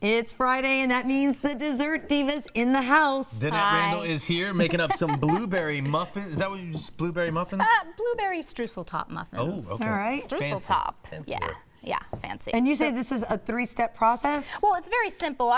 It's Friday, and that means the dessert diva's in the house. Danette Randall is here making up some blueberry muffins. Is that what you just blueberry muffins? Blueberry streusel top muffins. Oh, okay. All right. Streusel Fancy. top. Fancy Yeah. word. Yeah, fancy. And you say this is a 3-step process? Well, it's very simple.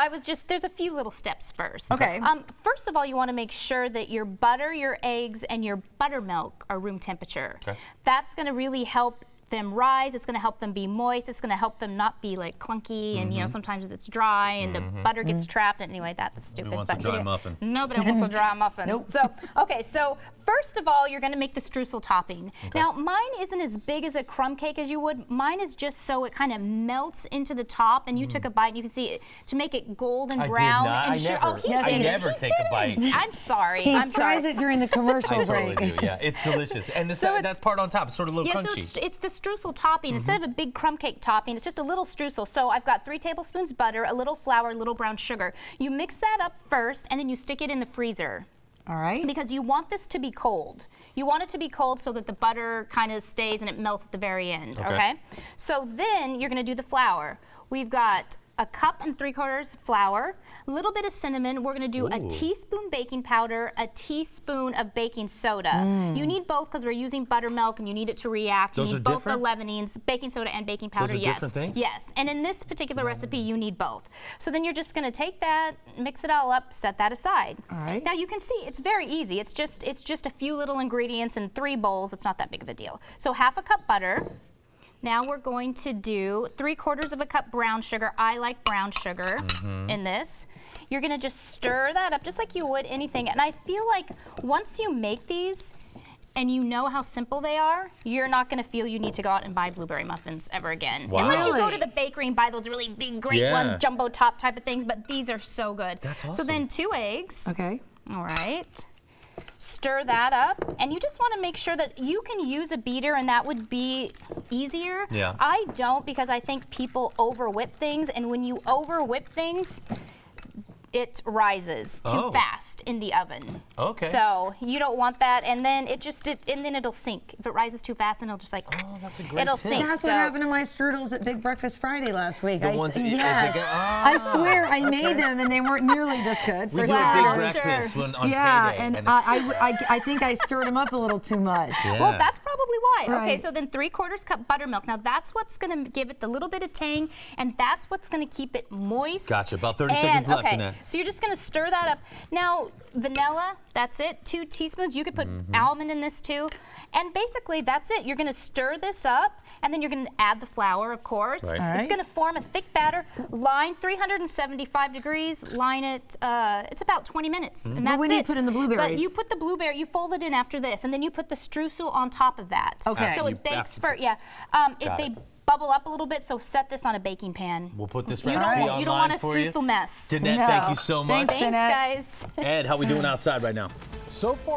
There's a few little steps first. Okay. First of all, you want to make sure that your butter, your eggs, and your buttermilk are room temperature. Okay. That's going to really help them rise. It's going to help them be moist. It's going to help them not be like clunky, and you know, sometimes it's dry and the butter gets trapped. And anyway, that's stupid. Who wants a dry muffin? Nobody wants a dry muffin. Nope. So, okay, so first of all, you're going to make the streusel topping. Okay. Now, mine isn't as big as a crumb cake as you would. Mine is just so it kind of melts into the top, and you took a bite, and you can see it to make it golden brown. I and never, he Yes, I he never take a bite. I'm sorry. He I'm tries sorry. it during the commercial I break. totally do, yeah. It's delicious. And that's part on top. It's sort of a little Yeah, crunchy. so it's the streusel topping. Instead of a big crumb cake topping, it's just a little streusel. So I've got 3 tablespoons butter, a little flour, a little brown sugar. You mix that up first, and then you stick it in the freezer. All right. Because you want this to be cold. You want it to be cold so that the butter kind of stays and it melts at the very end, okay? So then you're gonna do the flour. We've got a cup and 3/4 flour, a little bit of cinnamon. We're gonna do a teaspoon baking powder, a teaspoon of baking soda. You need both because we're using buttermilk and you need it to react. Those you are need both different? the leavenings, baking soda and baking powder, Those are yes. different things? Yes, and in this particular recipe, you need both. So then you're just gonna take that, mix it all up, set that aside. All right. Now you can see it's very easy. It's just a few little ingredients in 3 bowls. It's not that big of a deal. So 1/2 cup butter. Now we're going to do 3/4 cup brown sugar. I like brown sugar in this. You're gonna just stir that up just like you would anything. And I feel like once you make these and you know how simple they are, you're not gonna feel you need to go out and buy blueberry muffins ever again. Wow. Unless you go Really? to the bakery and buy those really big, great Yeah. one, jumbo top type of things, but these are so good. That's So awesome. then 2 eggs. Okay. All right. Stir that up, and you just want to make sure that you can use a beater, and that would be easier. Yeah. I don't, because I think people over whip things, and when you over whip things, it rises too Oh. fast in the oven. Okay. So you don't want that, and then and then it'll sink. If it rises too fast, then it'll just like Oh, that's a great it'll tip. sink. That's so, what happened to my strudels at Big Breakfast Friday last week. The ones that you- yes. I swear I made them, and they weren't nearly this good. We First do of a all. big Wow, breakfast sure. when, on Yeah, payday. and it's- I think I stirred them up a little too much. Yeah. Well, that's probably why. Okay, Right. so then 3/4 cup buttermilk. Now that's what's going to give it the little bit of tang, and that's what's going to keep it moist. Gotcha. About 30 And- seconds left, okay, Danette. so you're just going to stir that up. Now, vanilla, that's it. 2 teaspoons. You could put almond in this too. And basically, that's it. You're going to stir this up, and then you're going to add the flour, of course. Right. All right. It's going to form a thick batter. Line 375 degrees. Line it. It's about 20 minutes, and that's when do you it. put in the But blueberries? you put the blueberry. You fold it in after this, and then you put the streusel on top of that. Okay. So You it bakes after- for Got they it. bubble up a little bit. So set this on a baking pan. We'll put this You recipe don't, online you don't want a for you. streusel mess. Danette, No. thank you so much. Thanks, Thanks, Danette. guys. Ed, how we doing outside right now? So far,